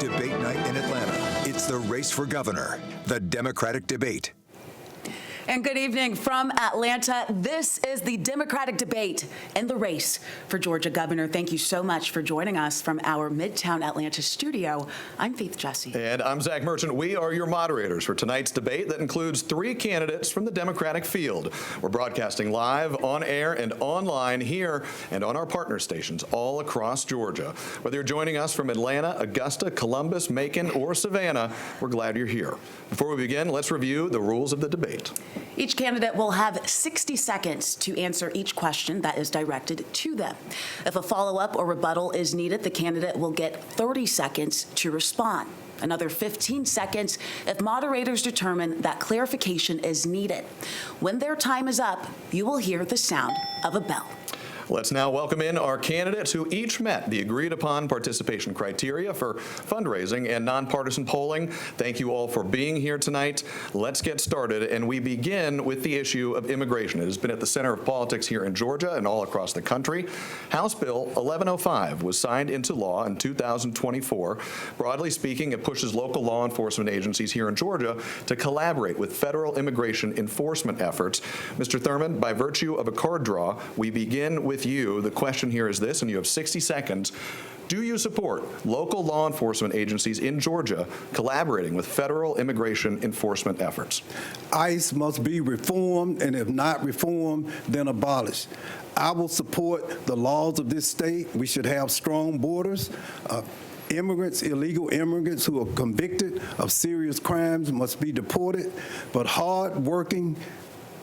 Debate night in Atlanta. It's the race for governor, the Democratic debate. And good evening from Atlanta. This is the Democratic debate in the race for Georgia governor. Thank you so much for joining us from our Midtown Atlanta studio. I'm Faith Jesse. And I'm Zach Merchant. We are your moderators for tonight's debate that includes 3 candidates from the Democratic field. We're broadcasting live, on air, and online here and on our partner stations all across Georgia. Whether you're joining us from Atlanta, Augusta, Columbus, Macon, or Savannah, we're glad you're here. Before we begin, let's review the rules of the debate. Each candidate will have 60 seconds to answer each question that is directed to them. If a follow-up or rebuttal is needed, the candidate will get 30 seconds to respond. Another 15 seconds if moderators determine that clarification is needed. When their time is up, you will hear the sound of a bell. Let's now welcome in our candidates who each met the agreed-upon participation criteria for fundraising and nonpartisan polling. Thank you all for being here tonight. Let's get started, and we begin with the issue of immigration. It has been at the center of politics here in Georgia and all across the country. House Bill 1105 was signed into law in 2024. Broadly speaking, it pushes local law enforcement agencies here in Georgia to collaborate with federal immigration enforcement efforts. Mr. Thurmond, by virtue of a card draw, we begin with you. The question here is this, and you have 60 seconds. Do you support local law enforcement agencies in Georgia collaborating with federal immigration enforcement efforts? ICE must be reformed, and if not reformed, then abolished. I will support the laws of this state. We should have strong borders. Immigrants, illegal immigrants who are convicted of serious crimes must be deported, but hard-working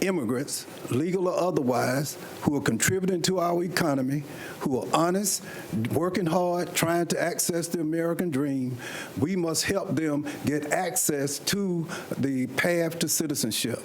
immigrants, legal or otherwise, who are contributing to our economy, who are honest, working hard, trying to access the American dream, we must help them get access to the path to citizenship.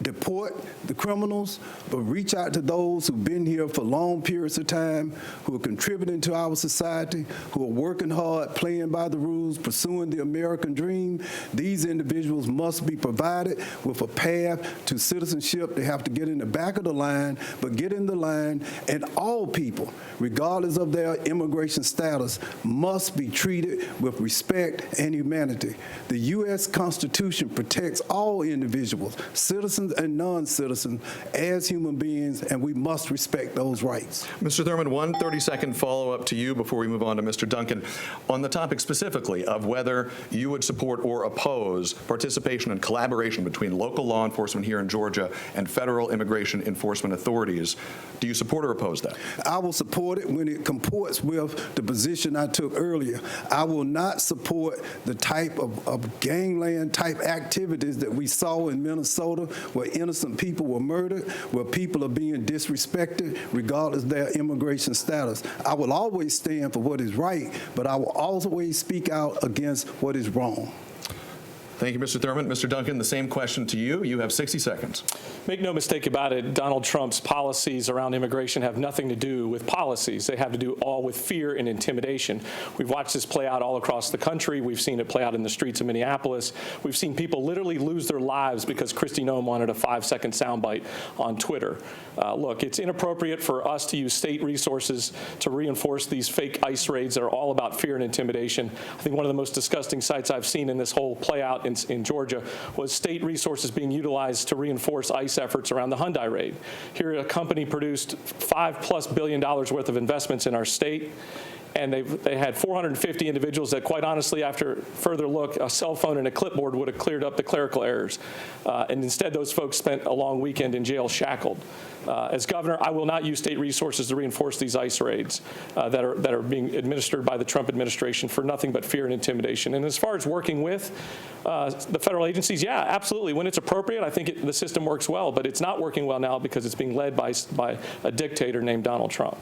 Deport the criminals, but reach out to those who've been here for long periods of time, who are contributing to our society, who are working hard, playing by the rules, pursuing the American dream. These individuals must be provided with a path to citizenship. They have to get in the back of the line, but get in the line, and all people, regardless of their immigration status, must be treated with respect and humanity. The U.S. Constitution protects all individuals, citizens and non-citizens, as human beings, and we must respect those rights. Mr. Thurmond, one 30-second follow-up to you before we move on to Mr. Duncan. On the topic specifically of whether you would support or oppose participation and collaboration between local law enforcement here in Georgia and federal immigration enforcement authorities, do you support or oppose that? I will support it when it comports with the position I took earlier. I will not support the type of gangland type activities that we saw in Minnesota, where innocent people were murdered, where people are being disrespected regardless of their immigration status. I will always stand for what is right, but I will always speak out against what is wrong. Thank you, Mr. Thurmond. Mr. Duncan, the same question to you. You have 60 seconds. Make no mistake about it, Donald Trump's policies around immigration have nothing to do with policies. They have to do all with fear and intimidation. We've watched this play out all across the country. We've seen it play out in the streets of Minneapolis. We've seen people literally lose their lives because Kristi Noem wanted a 5-second soundbite on Twitter. Look, it's inappropriate for us to use state resources to reinforce these fake ICE raids that are all about fear and intimidation. I think one of the most disgusting sights I've seen in this whole play out in Georgia was state resources being utilized to reinforce ICE efforts around the Hyundai raid. Here, a company produced $5+ billion worth of investments in our state, and they had 450 individuals that, quite honestly, after further look, a cell phone and a clipboard would have cleared up the clerical errors. And instead, those folks spent a long weekend in jail shackled. As governor, I will not use state resources to reinforce these ICE raids that are being administered by the Trump administration for nothing but fear and intimidation. And as far as working with the federal agencies, yeah, absolutely. When it's appropriate, I think the system works well, but it's not working well now because it's being led by a dictator named Donald Trump.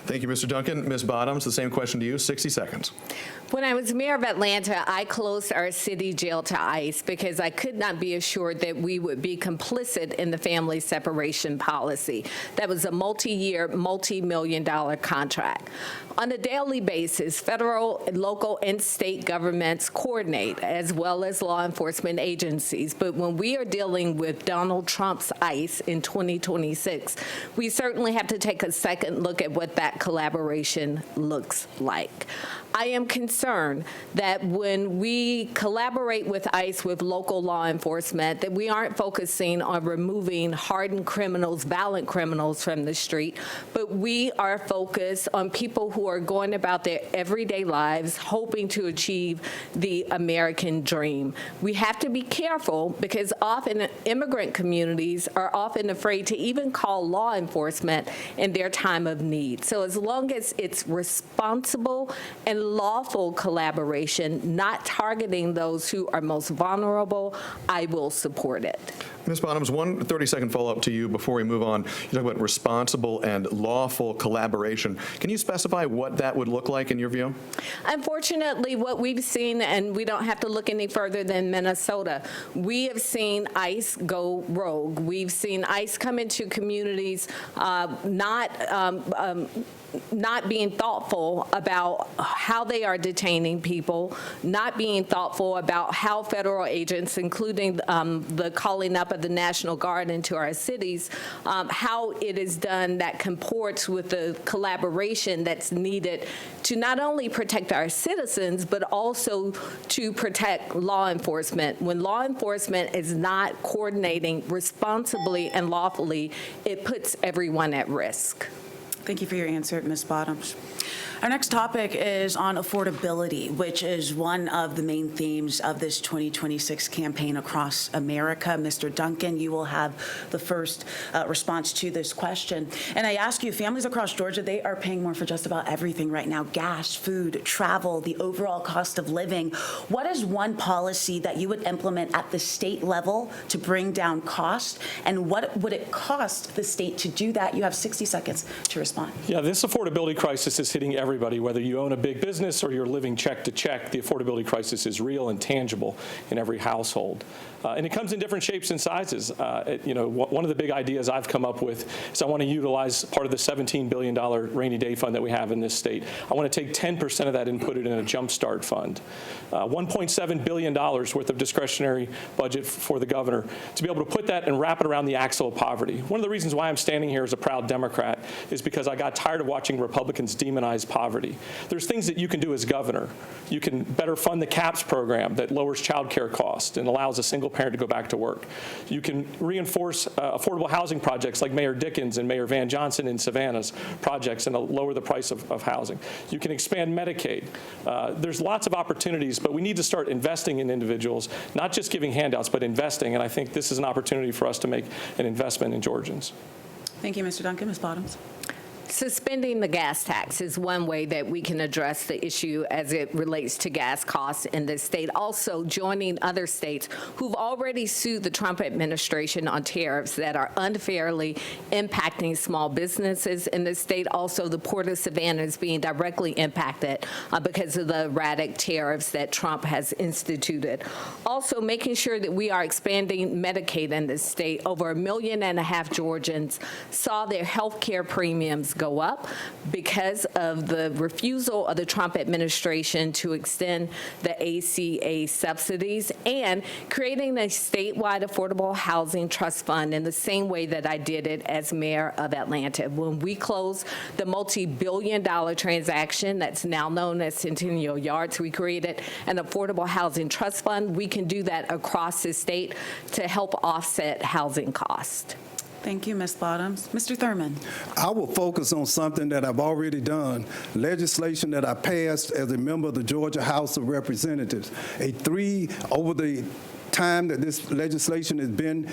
Thank you, Mr. Duncan. Ms. Bottoms, the same question to you, 60 seconds. When I was mayor of Atlanta, I closed our city jail to ICE because I could not be assured that we would be complicit in the family separation policy. That was a multi-year, multi-million-dollar contract. On a daily basis, federal, local, and state governments coordinate, as well as law enforcement agencies. But when we are dealing with Donald Trump's ICE in 2026, we certainly have to take a second look at what that collaboration looks like. I am concerned that when we collaborate with ICE, with local law enforcement, that we aren't focusing on removing hardened criminals, violent criminals from the street, but we are focused on people who are going about their everyday lives hoping to achieve the American dream. We have to be careful because often immigrant communities are often afraid to even call law enforcement in their time of need. So as long as it's responsible and lawful collaboration, not targeting those who are most vulnerable, I will support it. Ms. Bottoms, one 30-second follow-up to you before we move on. You talk about responsible and lawful collaboration. Can you specify what that would look like in your view? Unfortunately, what we've seen, and we don't have to look any further than Minnesota, we have seen ICE go rogue. We've seen ICE come into communities not being thoughtful about how they are detaining people, not being thoughtful about how federal agents, including the calling up of the National Guard into our cities, how it is done that comports with the collaboration that's needed to not only protect our citizens, but also to protect law enforcement. When law enforcement is not coordinating responsibly and lawfully, it puts everyone at risk. Thank you for your answer, Ms. Bottoms. Our next topic is on affordability, which is one of the main themes of this 2026 campaign across America. Mr. Duncan, you will have the first response to this question. And I ask you, families across Georgia, they are paying more for just about everything right now: gas, food, travel, the overall cost of living. What is one policy that you would implement at the state level to bring down cost? And what would it cost the state to do that? You have 60 seconds to respond. Yeah, this affordability crisis is hitting everybody, whether you own a big business or you're living check to check. The affordability crisis is real and tangible in every household. And it comes in different shapes and sizes. One of the big ideas I've come up with is I want to utilize part of the $17 billion rainy day fund that we have in this state. I want to take 10% of that and put it in a jumpstart fund. $1.7 billion worth of discretionary budget for the governor to be able to put that and wrap it around the axle of poverty. One of the reasons why I'm standing here as a proud Democrat is because I got tired of watching Republicans demonize poverty. There's things that you can do as governor. You can better fund the CAPS program that lowers child care costs and allows a single parent to go back to work. You can reinforce affordable housing projects like Mayor Dickens and Mayor Van Johnson in Savannah's projects and lower the price of housing. You can expand Medicaid. There's lots of opportunities, but we need to start investing in individuals, not just giving handouts, but investing. And I think this is an opportunity for us to make an investment in Georgians. Thank you, Mr. Duncan. Ms. Bottoms. Suspending the gas tax is one way that we can address the issue as it relates to gas costs in this state. Also, joining other states who've already sued the Trump administration on tariffs that are unfairly impacting small businesses in this state. Also, the Port of Savannah is being directly impacted because of the erratic tariffs that Trump has instituted. Also, making sure that we are expanding Medicaid in this state. Over 1.5 million Georgians saw their health care premiums go up because of the refusal of the Trump administration to extend the ACA subsidies, and creating a statewide affordable housing trust fund in the same way that I did it as mayor of Atlanta. When we closed the multi-billion-dollar transaction that's now known as Centennial Yards, we created an affordable housing trust fund. We can do that across the state to help offset housing costs. Thank you, Ms. Bottoms. Mr. Thurmond. I will focus on something that I've already done, legislation that I passed as a member of the Georgia House of Representatives. Over the time that this legislation has been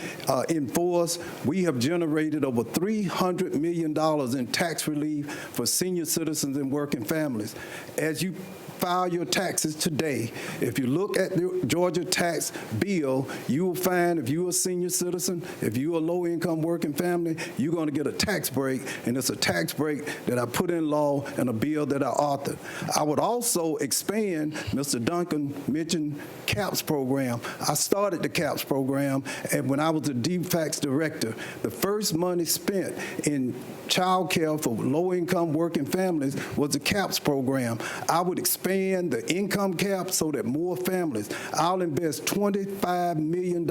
in force, we have generated over $300 million in tax relief for senior citizens and working families. As you file your taxes today, if you look at the Georgia tax bill, you will find if you're a senior citizen, if you're a low-income working family, you're going to get a tax break, and it's a tax break that I put in law and a bill that I authored. I would also expand, Mr. Duncan mentioned CAPS program. I started the CAPS program and when I was the DFACS director. The first money spent in child care for low-income working families was the CAPS program. I would expand expand the income cap so that more families, I'll invest $25 million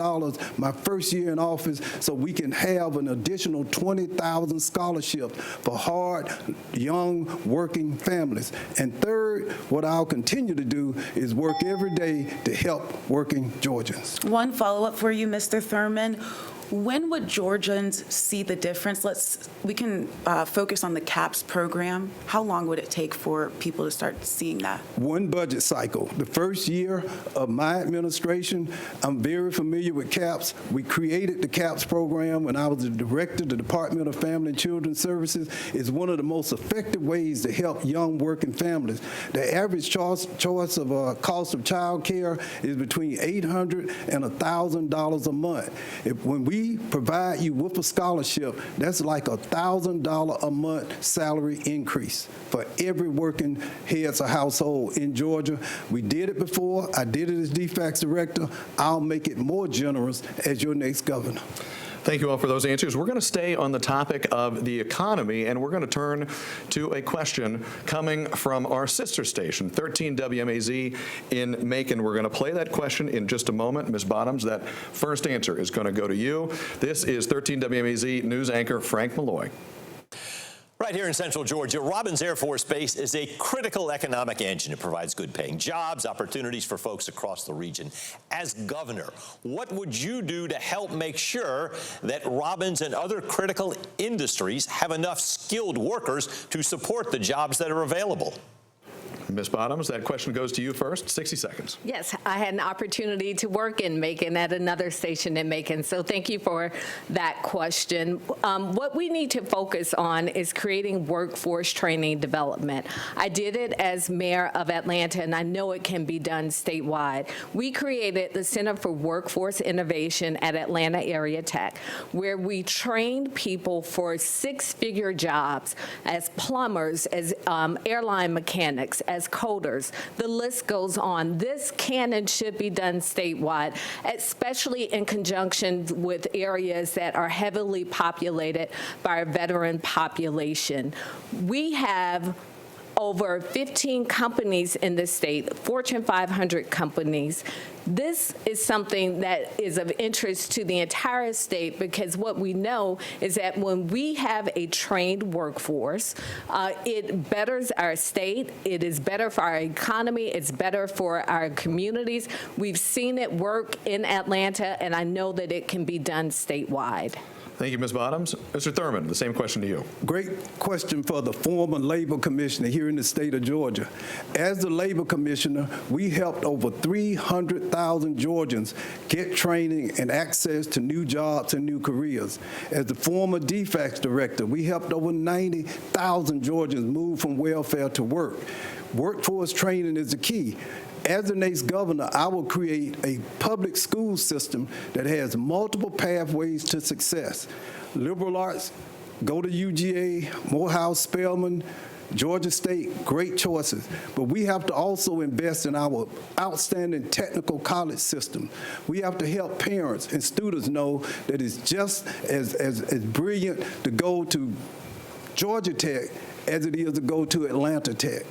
my first year in office so we can have an additional 20,000 scholarships for hard, young, working families. And third, what I'll continue to do is work every day to help working Georgians. One follow-up for you, Mr. Thurmond. When would Georgians see the difference? We can focus on the CAPS program. How long would it take for people to start seeing that? One budget cycle. The first year of my administration, I'm very familiar with CAPS. We created the CAPS program when I was the director of the Department of Family and Children's Services. It's one of the most effective ways to help young working families. The average choice of cost of child care is between $800 and $1,000 a month. When we provide you with a scholarship, that's like $1,000 a month salary increase for every working heads of household in Georgia. We did it before. I did it as DFACS director. I'll make it more generous as your next governor. Thank you all for those answers. We're going to stay on the topic of the economy, and we're going to turn to a question coming from our sister station, 13 WMAZ in Macon. We're going to play that question in just a moment. Ms. Bottoms, that first answer is going to go to you. This is 13 WMAZ news anchor Frank Malloy. Right here in central Georgia, Robins Air Force Base is a critical economic engine. It provides good paying jobs, opportunities for folks across the region. As governor, what would you do to help make sure that Robins and other critical industries have enough skilled workers to support the jobs that are available? Ms. Bottoms, that question goes to you first. 60 seconds. Yes, I had an opportunity to work in Macon at another station in Macon, so thank you for that question. What we need to focus on is creating workforce training development. I did it as mayor of Atlanta, and I know it can be done statewide. We created the Center for Workforce Innovation at Atlanta Area Tech, where we trained people for six-figure jobs as plumbers, as airline mechanics, as coders. The list goes on. This can and should be done statewide, especially in conjunction with areas that are heavily populated by a veteran population. We have over 15 companies in the state, Fortune 500 companies. This is something that is of interest to the entire state because what we know is that when we have a trained workforce, it betters our state, it is better for our economy, it's better for our communities. We've seen it work in Atlanta, and I know that it can be done statewide. Thank you, Ms. Bottoms. Mr. Thurmond, the same question to you. Great question for the former labor commissioner here in the state of Georgia. As the labor commissioner, we helped over 300,000 Georgians get training and access to new jobs and new careers. As the former DFACS director, we helped over 90,000 Georgians move from welfare to work. Workforce training is the key. As the next governor, I will create a public school system that has multiple pathways to success. Liberal arts, go to UGA, Morehouse, Spelman, Georgia State, great choices. But we have to also invest in our outstanding technical college system. We have to help parents and students know that it's just as brilliant to go to Georgia Tech as it is to go to Atlanta Tech.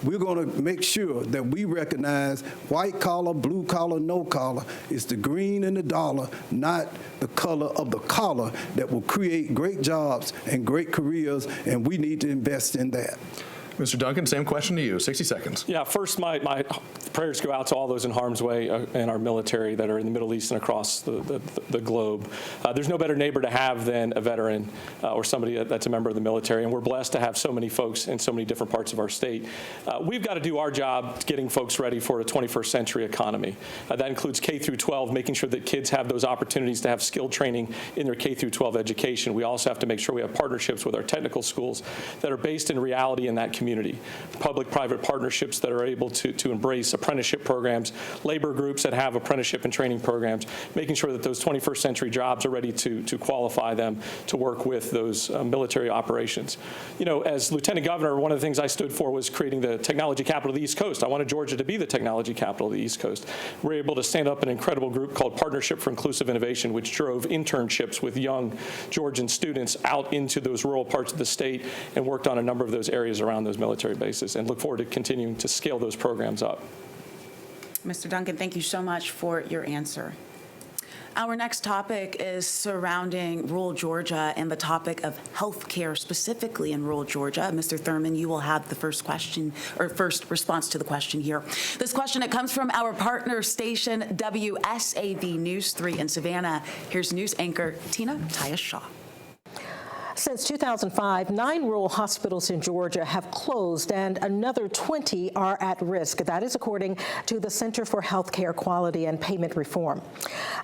We're going to make sure that we recognize white collar, blue collar, no collar. It's the green and the dollar, not the color of the collar, that will create great jobs and great careers, and we need to invest in that. Mr. Duncan, same question to you. 60 seconds. Yeah, first, my prayers go out to all those in harm's way in our military that are in the Middle East and across the globe. There's no better neighbor to have than a veteran or somebody that's a member of the military, and we're blessed to have so many folks in so many different parts of our state. We've got to do our job getting folks ready for a 21st century economy. That includes K through 12, making sure that kids have those opportunities to have skill training in their K through 12 education. We also have to make sure we have partnerships with our technical schools that are based in reality in that community. Public-private partnerships that are able to embrace apprenticeship programs, labor groups that have apprenticeship and training programs, making sure that those 21st century jobs are ready to qualify them to work with those military operations. You know, as Lieutenant Governor, one of the things I stood for was creating the technology capital of the East Coast. I wanted Georgia to be the technology capital of the East Coast. We're able to stand up an incredible group called Partnership for Inclusive Innovation, which drove internships with young Georgian students out into those rural parts of the state and worked on a number of those areas around those those military bases, and look forward to continuing to scale those programs up. Mr. Duncan, thank you so much for your answer. Our next topic is surrounding rural Georgia and the topic of health care specifically in rural Georgia. Mr. Thurmond, you will have the first question or first response to the question here. This question, it comes from our partner station, WSAV News 3 in Savannah. Here's news anchor Tina Tyus-Shaw. Since 2005, 9 rural hospitals in Georgia have closed and another 20 are at risk. That is according to the Center for Healthcare Quality and Payment Reform.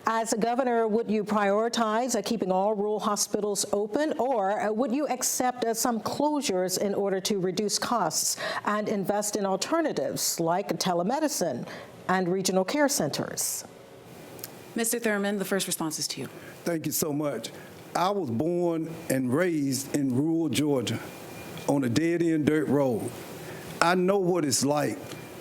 As a governor, would you prioritize keeping all rural hospitals open, or would you accept some closures in order to reduce costs and invest in alternatives like telemedicine and regional care centers? Mr. Thurmond, the first response is to you. Thank you so much. I was born and raised in rural Georgia on a dead-end dirt road. I know what it's like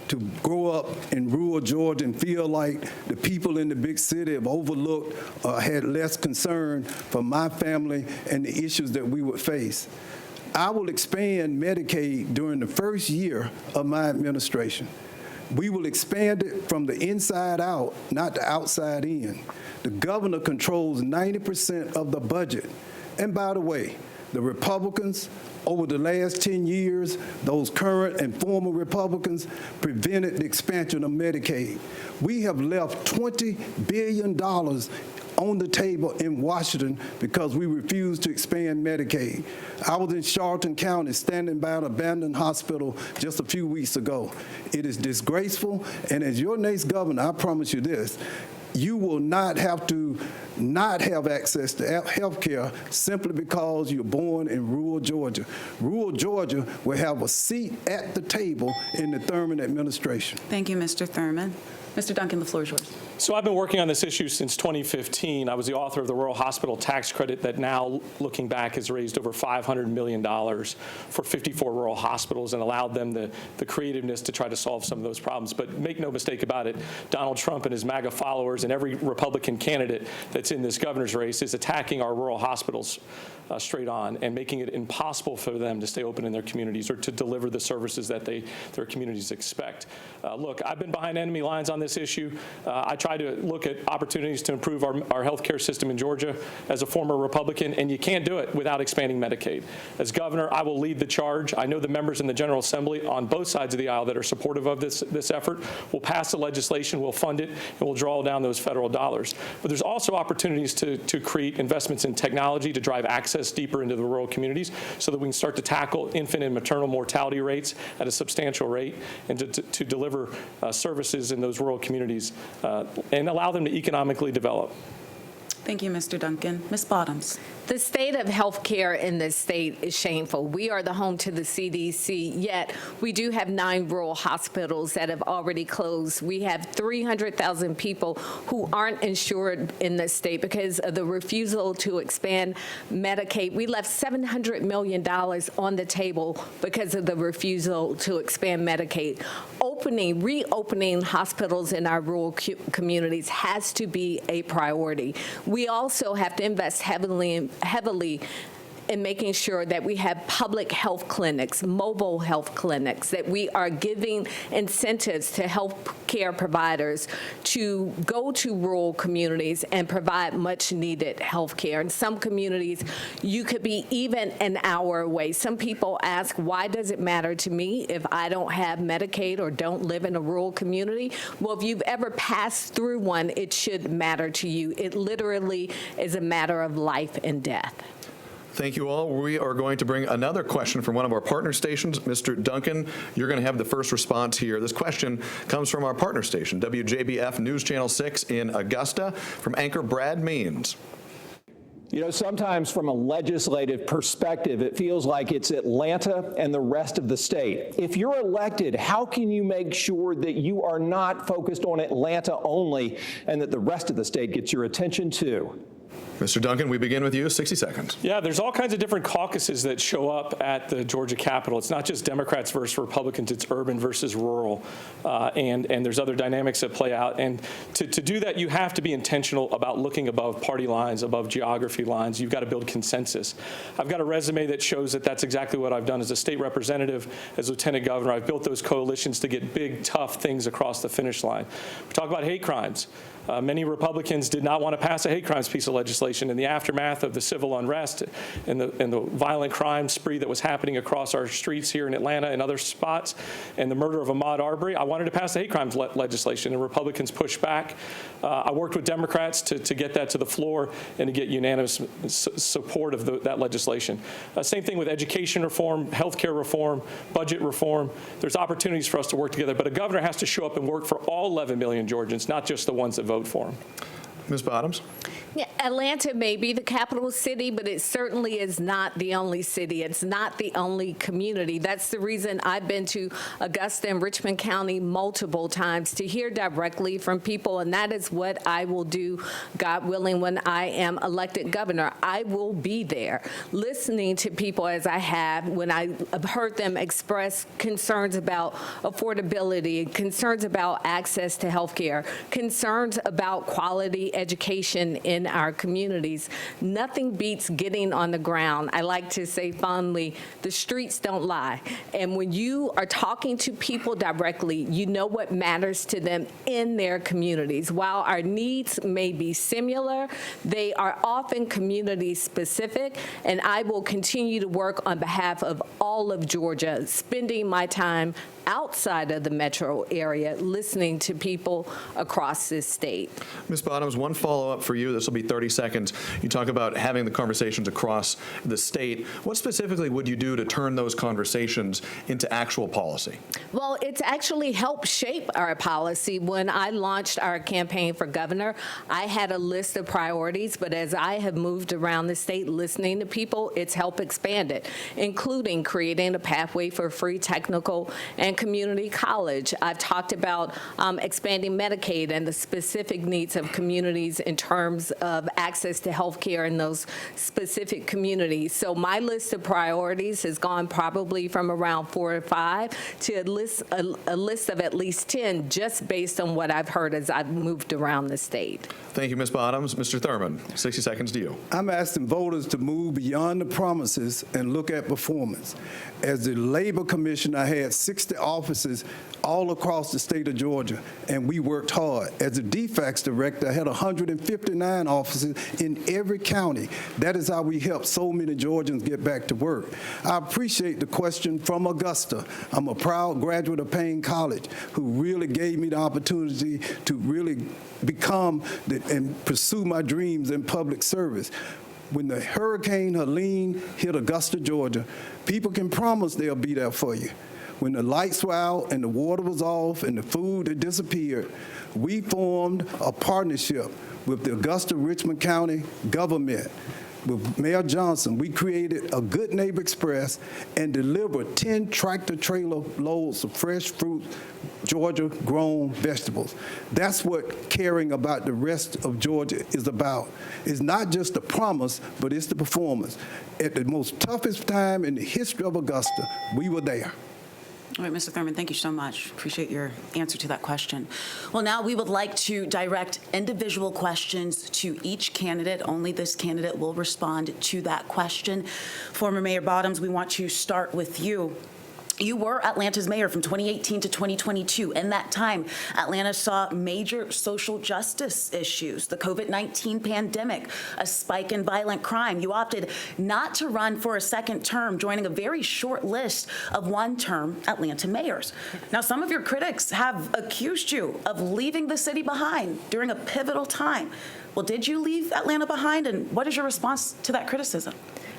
to grow up in rural Georgia and feel like the people in the big city have overlooked or had less concern for my family and the issues that we would face. I will expand Medicaid during the first year of my administration. We will expand it from the inside out, not the outside in. The governor controls 90% of the budget. And by the way, the Republicans, over the last 10 years, those current and former Republicans prevented the expansion of Medicaid. We have left $20 billion on the table in Washington because we refused to expand Medicaid. I was in Charlton County standing by an abandoned hospital just a few weeks ago. It is disgraceful, and as your next governor, I promise you this, you will not have to not have access to health care simply because you're born in rural Georgia. Rural Georgia will have a seat at the table in the Thurmond administration. Thank you, Mr. Thurmond. Mr. Duncan, the floor is yours. So I've been working on this issue since 2015. I was the author of the Rural Hospital Tax Credit that now, looking back, has raised over $500 million for 54 rural hospitals and allowed them the creativeness to try to solve some of those problems. But make no mistake about it, Donald Trump and his MAGA followers and every Republican candidate that's in this governor's race is attacking our rural hospitals straight on and making it impossible for them to stay open in their communities or to deliver the services that their communities expect. Look, I've been behind enemy lines on this issue. I try to look at opportunities to improve our health care system in Georgia as a former Republican, and you can't do it without expanding Medicaid. As governor, I will lead the charge. I know the members in the General Assembly on both sides of the aisle that are supportive of this effort will pass the legislation, we'll fund it, and we'll draw down those federal dollars. But there's also opportunities to create investments in technology to drive access deeper into the rural communities so that we can start to tackle infant and maternal mortality rates at a substantial rate and to deliver services in those rural communities and allow them to economically develop. Thank you, Mr. Duncan. Ms. Bottoms. The state of health care in this state is shameful. We are the home to the CDC, yet we do have 9 rural hospitals that have already closed. We have 300,000 people who aren't insured in this state because of the refusal to expand Medicaid. We left $700 million on the table because of the refusal to expand Medicaid. Reopening hospitals in our rural communities has to be a priority. We also have to invest heavily in making sure that we have public health clinics, mobile health clinics, that we are giving incentives to health care providers to go to rural communities and provide much needed health care. In some communities, you could be even an hour away. Some people ask, why does it matter to me if I don't have Medicaid or don't live in a rural community? Well, if you've ever passed through one, it should matter to you. It literally is a matter of life and death. Thank you all. We are going to bring another question from one of our partner stations. Mr. Duncan, you're going to have the first response here. This question comes from our partner station, WJBF News Channel 6 in Augusta, from anchor Brad Means. You know, sometimes from a legislative perspective, it feels like it's Atlanta and the rest of the state. If you're elected, how can you make sure that you are not focused on Atlanta only and that the rest of the state gets your attention too? Mr. Duncan, we begin with you. 60 seconds. Yeah, there's all kinds of different caucuses that show up at the Georgia Capitol. It's not just Democrats versus Republicans, it's urban versus rural, and there's other dynamics that play out. And to do that, you have to be intentional about looking above party lines, above geography lines. You've got to build consensus. I've got a resume that shows that that's exactly what I've done as a state representative, as lieutenant governor. I've built those coalitions to get big, tough things across the finish line. We talk about hate crimes. Many Republicans did not want to pass a hate crimes piece of legislation in the aftermath of the civil unrest and the violent crime spree that was happening across our streets here in Atlanta and other spots, and the murder of Ahmaud Arbery. I wanted to pass the hate crimes legislation, and Republicans pushed back. I worked with Democrats to get that to the floor and to get unanimous support of that legislation. Same thing with education reform, healthcare reform, budget reform. There's opportunities for us to work together, but a governor has to show up and work for all 11 million Georgians, not just the ones that vote for him. Ms. Bottoms? Yeah, Atlanta may be the capital city, but it certainly is not the only city. It's not the only community. That's the reason I've been to Augusta and Richmond County multiple times to hear directly from people, and that is what I will do, God willing, when I am elected governor. I will be there listening to people as I have when I have heard them express concerns about affordability, concerns about access to health care, concerns about quality education in our communities. Nothing beats getting on the ground. I like to say fondly, the streets don't lie. And when you are talking to people directly, you know what matters to them in their communities. While our needs may be similar, they are often community specific, and I will continue to work on behalf of all of Georgia, spending my time outside of the metro area, listening to people across this state. Ms. Bottoms, one follow-up for you. This will be 30 seconds. You talk about having the conversations across the state. What specifically would you do to turn those conversations into actual policy? Well, it's actually helped shape our policy. When I launched our campaign for governor, I had a list of priorities, but as I have moved around the state listening to people, it's helped expand it, including creating a pathway for free technical and community college. I've talked about expanding Medicaid and the specific needs of communities in terms of access to health care in those specific communities. So my list of priorities has gone probably from around 4 or 5 to a list of at least 10, just based on what I've heard as I've moved around the state. Thank you, Ms. Bottoms. Mr. Thurmond, 60 seconds to you. I'm asking voters to move beyond the promises and look at performance. As the Labor Commissioner, I had 60 offices all across the state of Georgia, and we worked hard. As a DFACS director, I had 159 offices in every county. That is how we helped so many Georgians get back to work. I appreciate the question from Augusta. I'm a proud graduate of Payne College who really gave me the opportunity to really become and pursue my dreams in public service. When the Hurricane Helene hit Augusta, Georgia, people can promise they'll be there for you. When the lights were out and the water was off and the food had disappeared, we formed a partnership with the Augusta-Richmond County government. With Mayor Johnson, we created a Good Neighbor Express and delivered 10 tractor-trailer loads of fresh fruit, Georgia-grown vegetables. That's what caring about the rest of Georgia is about. It's not just the promise, but it's the performance. At the most toughest time in the history of Augusta, we were there. All right, Mr. Thurmond, thank you so much. Appreciate your answer to that question. Well, now we would like to direct individual questions to each candidate. Only this candidate will respond to that question. Former Mayor Bottoms, we want to start with you. You were Atlanta's mayor from 2018 to 2022. In that time, Atlanta saw major social justice issues, the COVID-19 pandemic, a spike in violent crime. You opted not to run for a second term, joining a very short list of one-term Atlanta mayors. Now, some of your critics have accused you of leaving the city behind during a pivotal time. Well, did you leave Atlanta behind, and what is your response to that criticism?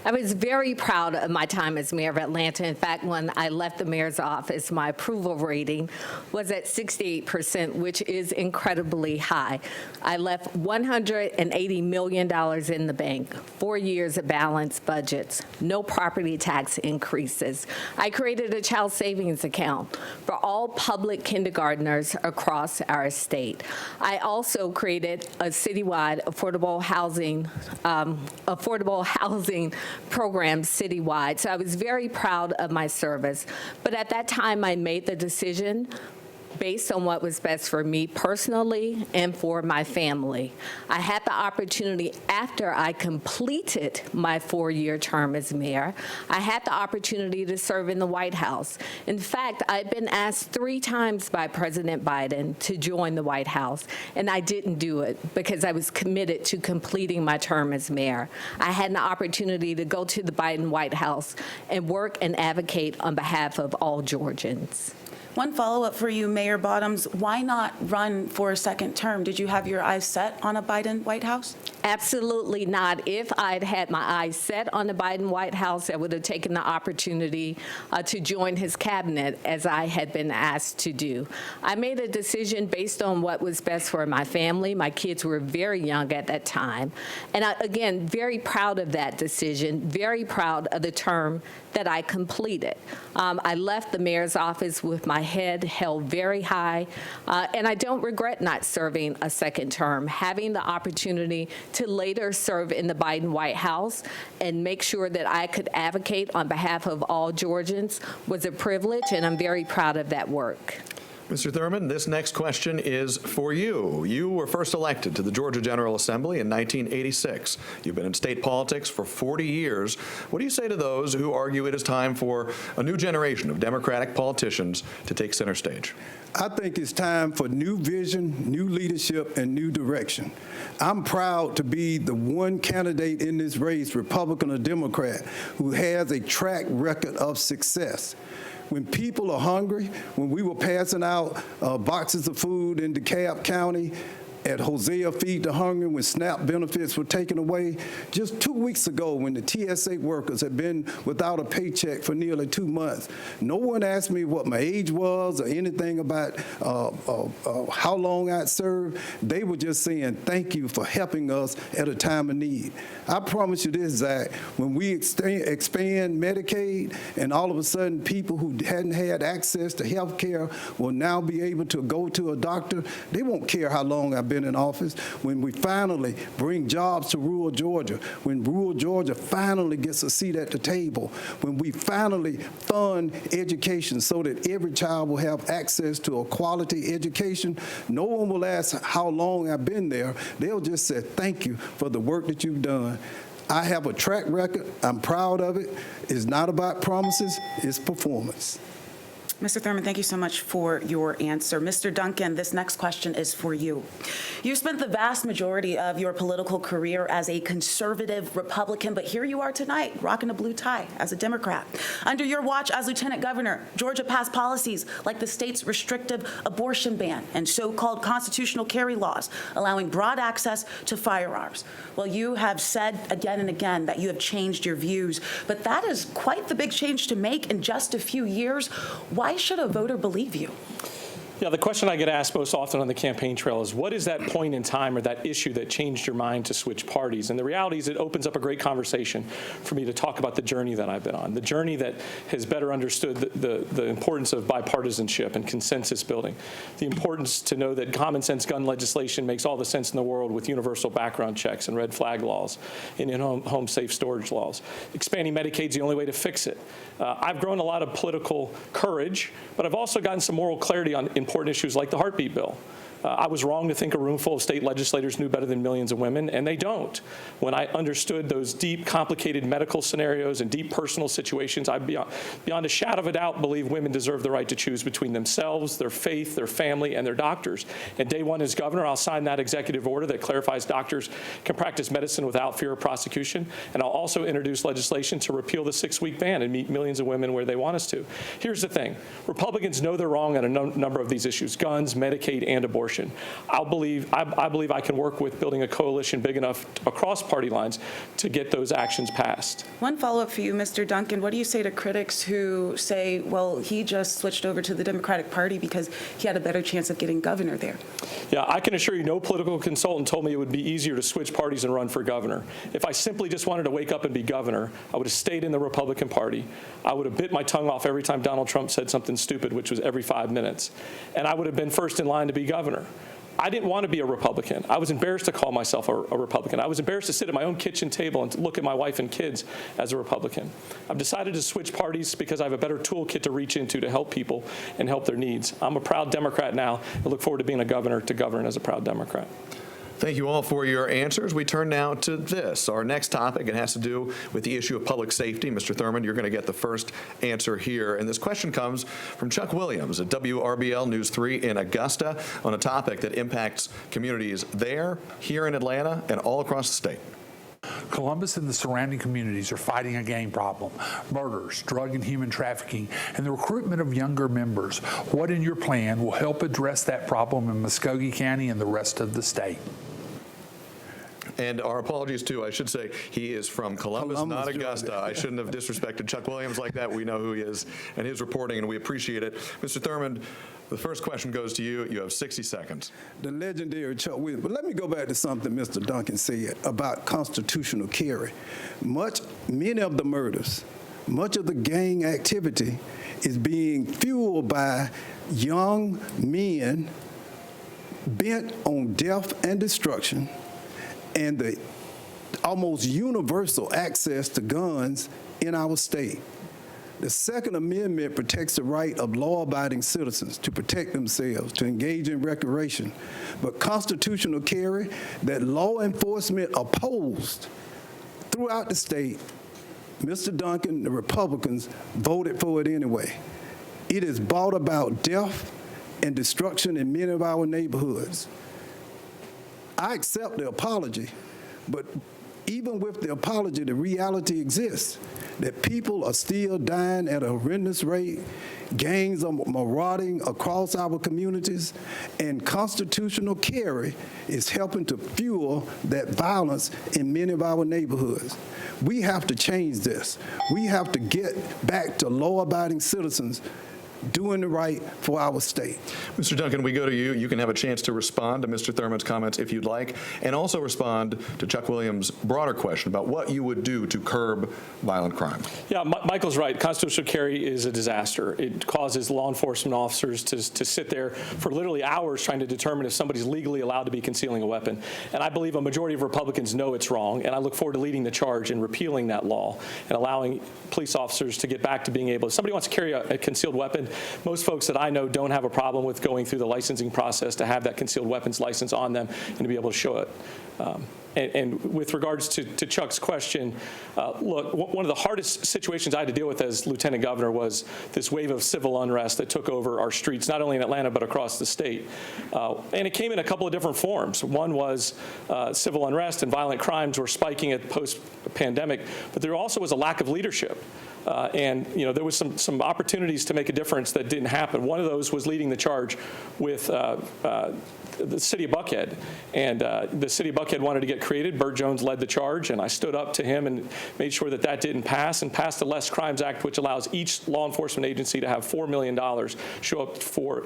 I was very proud of my time as mayor of Atlanta. In fact, when I left the mayor's office, my approval rating was at 68%, which is incredibly high. I left $180 million in the bank, 4 years of balanced budgets, no property tax increases. I created a child savings account for all public kindergartners across our state. I also created a citywide affordable housing program citywide. So I was very proud of my service. But at that time, I made the decision based on what was best for me personally and for my family. I had the opportunity after I completed my 4-year term as mayor, I had the opportunity to serve in the White House. In fact, I'd been asked 3 times by President Biden to join the White House, and I didn't do it because I was committed to completing my term as mayor. I had an opportunity to go to the Biden White House and work and advocate on behalf of all Georgians. One follow-up for you, Mayor Bottoms. Why not run for a second term? Did you have your eyes set on a Biden White House? Absolutely not. If I'd had my eyes set on the Biden White House, I would have taken the opportunity to join his cabinet as I had been asked to do. I made a decision based on what was best for my family. My kids were very young at that time. And again, very proud of that decision, very proud of the term that I completed. I left the mayor's office with my head held very high, and I don't regret not serving a second term. Having the opportunity to later serve in the Biden White House and make sure that I could advocate on behalf of all Georgians was a privilege, and I'm very proud of that work. Mr. Thurmond, this next question is for you. You were first elected to the Georgia General Assembly in 1986. You've been in state politics for 40 years. What do you say to those who argue it is time for a new generation of Democratic politicians to take center stage? I think it's time for new vision, new leadership, and new direction. I'm proud to be the one candidate in this race, Republican or Democrat, who has a track record of success. When people are hungry, when we were passing out boxes of food in DeKalb County, at Hosea Feed the Hungry, when SNAP benefits were taken away, just 2 weeks ago when the TSA workers had been without a paycheck for nearly 2 months, no one asked me what my age was or anything about how long I'd served. They were just saying, thank you for helping us at a time of need. I promise you this, Zach, when we expand Medicaid and all of a sudden people who hadn't had access to health care will now be able to go to a doctor, they won't care how long I've been in office. When we finally bring jobs to rural Georgia, when rural Georgia finally gets a seat at the table, when we finally fund education so that every child will have access to a quality education, no one will ask how long I've been there. They'll just say, thank you for the work that you've done. I have a track record. I'm proud of it. It's not about promises, it's performance. Mr. Thurmond, thank you so much for your answer. Mr. Duncan, this next question is for you. You spent the vast majority of your political career as a conservative Republican, but here you are tonight, rocking a blue tie as a Democrat. Under your watch as Lieutenant Governor, Georgia passed policies like the state's restrictive abortion ban and so-called constitutional carry laws, allowing broad access to firearms. Well, you have said again and again that you have changed your views, but that is quite the big change to make in just a few years. Why should a voter believe you? Yeah, the question I get asked most often on the campaign trail is, what is that point in time or that issue that changed your mind to switch parties? And the reality is it opens up a great conversation for me to talk about the journey that I've been on, the journey that has better understood the importance of bipartisanship and consensus building, the importance to know that common sense gun legislation makes all the sense in the world with universal background checks and red flag laws and in-home safe storage laws. Expanding Medicaid is the only way to fix it. I've grown a lot of political courage, but I've also gotten some moral clarity on important issues like the heartbeat bill. I was wrong to think a room full of state legislators knew better than millions of women, and they don't. When I understood those deep, complicated medical scenarios and deep personal situations, I beyond a shadow of a doubt believe women deserve the right to choose between themselves, their faith, their family, and their doctors. And day one as governor, I'll sign that executive order that clarifies doctors can practice medicine without fear of prosecution, and I'll also introduce legislation to repeal the 6-week ban and meet millions of women where they want us to. Here's the thing. Republicans know they're wrong on a number of these issues: guns, Medicaid, and abortion. I believe I can work with building a coalition big enough across party lines to get those actions passed. One follow-up for you, Mr. Duncan. What do you say to critics who say, well, he just switched over to the Democratic Party because he had a better chance of getting governor there? Yeah, I can assure you no political consultant told me it would be easier to switch parties and run for governor. If I simply just wanted to wake up and be governor, I would have stayed in the Republican Party. I would have bit my tongue off every time Donald Trump said something stupid, which was every 5 minutes. And I would have been first in line to be governor. I didn't want to be a Republican. I was embarrassed to call myself a Republican. I was embarrassed to sit at my own kitchen table and to look at my wife and kids as a Republican. I've decided to switch parties because I have a better toolkit to reach into to help people and help their needs. I'm a proud Democrat now. I look forward to being a governor to govern as a proud Democrat. Thank you all for your answers. We turn now to this. Our next topic, it has to do with the issue of public safety. Mr. Thurmond, you're going to get the first answer here. And this question comes from Chuck Williams at WRBL News 3 in Augusta on a topic that impacts communities there, here in Atlanta, and all across the state. Columbus and the surrounding communities are fighting a gang problem: murders, drug and human trafficking, and the recruitment of younger members. What in your plan will help address that problem in Muskogee County and the rest of the state? And our apologies, too. I should say he is from Columbus, not Augusta. I shouldn't have disrespected Chuck Williams like that. We know who he is and his reporting, and we appreciate it. Mr. Thurmond, the first question goes to you. You have 60 seconds. The legendary Chuck Williams. But let me go back to something Mr. Duncan said about constitutional carry. Many of the murders, much of the gang activity is being fueled by young men bent on death and destruction, and the almost universal access to guns in our state. The Second Amendment protects the right of law-abiding citizens to protect themselves, to engage in recreation. But constitutional carry that law enforcement opposed throughout the state, Mr. Duncan, the Republicans voted for it anyway. It has brought about death and destruction in many of our neighborhoods. I accept the apology, but even with the apology, the reality exists that people are still dying at a horrendous rate. Gangs are marauding across our communities, and constitutional carry is helping to fuel that violence in many of our neighborhoods. We have to change this. We have to get back to law-abiding citizens doing the right for our state. Mr. Duncan, we go to you. You can have a chance to respond to Mr. Thurmond's comments if you'd like, and also respond to Chuck Williams' broader question about what you would do to curb violent crime. Yeah, Michael's right. Constitutional carry is a disaster. It causes law enforcement officers to sit there for literally hours trying to determine if somebody's legally allowed to be concealing a weapon. And I believe a majority of Republicans know it's wrong, and I look forward to leading the charge in repealing that law and allowing police officers to get back to being able, if somebody wants to carry a concealed weapon, most folks that I know don't have a problem with going through the licensing process to have that concealed weapons license on them and to be able to show it. And with regards to Chuck's question, look, one of the hardest situations I had to deal with as lieutenant governor was this wave of civil unrest that took over our streets, not only in Atlanta, but across the state. And it came in a couple of different forms. One was civil unrest and violent crimes were spiking at post-pandemic, but there also was a lack of leadership. And there was some opportunities to make a difference that didn't happen. One of those was leading the charge with the city of Buckhead. And the city of Buckhead wanted to get created. Burt Jones led the charge, and I stood up to him and made sure that didn't pass, and passed the Less Crimes Act, which allows each law enforcement agency to have $4 million show up for,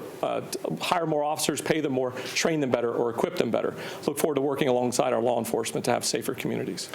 hire more officers, pay them more, train them better, or equip them better. Look forward to working alongside our law enforcement to have safer communities.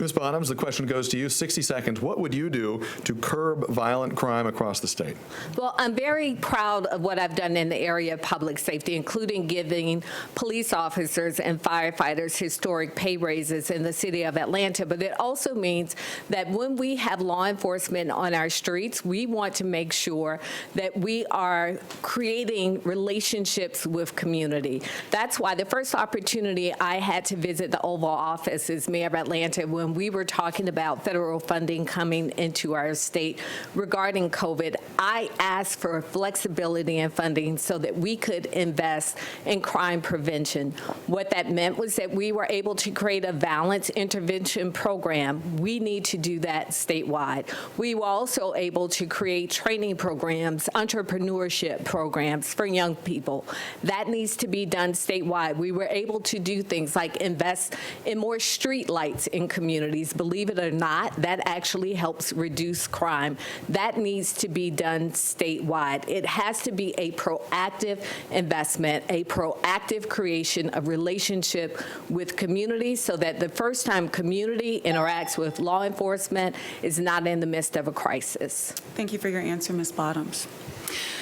Ms. Bottoms, the question goes to you. 60 seconds. What would you do to curb violent crime across the state? Well, I'm very proud of what I've done in the area of public safety, including giving police officers and firefighters historic pay raises in the city of Atlanta. But it also means that when we have law enforcement on our streets, we want to make sure that we are creating relationships with community. That's why the first opportunity I had to visit the Oval Office as mayor of Atlanta when we were talking about federal funding coming into our state regarding COVID, I asked for flexibility in funding so that we could invest in crime prevention. What that meant was that we were able to create a violence intervention program. We need to do that statewide. We were also able to create training programs, entrepreneurship programs for young people. That needs to be done statewide. We were able to do things like invest in more street lights in communities. Believe it or not, that actually helps reduce crime. That needs to be done statewide. It has to be a proactive investment, a proactive creation of relationship with communities so that the first time community interacts with law enforcement is not in the midst of a crisis. Thank you for your answer, Ms. Bottoms.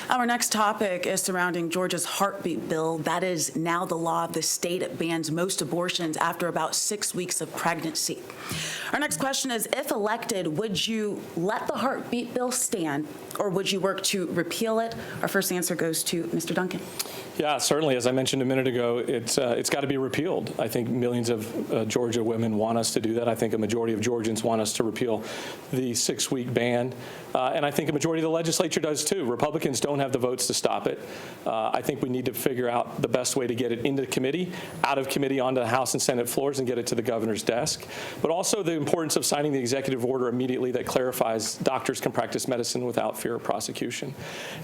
Our next topic is surrounding Georgia's heartbeat bill. That is now the law of the state. It bans most abortions after about 6 weeks of pregnancy. Our next question is, if elected, would you let the heartbeat bill stand, or would you work to repeal it? Our first answer goes to Mr. Duncan. Yeah, certainly. As I mentioned a minute ago, it's got to be repealed. I think millions of Georgia women want us to do that. I think a majority of Georgians want us to repeal the 6-week ban. And I think a majority of the legislature does too. Republicans don't have the votes to stop it. I think we need to figure out the best way to get it into committee, out of committee onto the House and Senate floors, and get it to the governor's desk. But also the importance of signing the executive order immediately that clarifies doctors can practice medicine without fear of prosecution.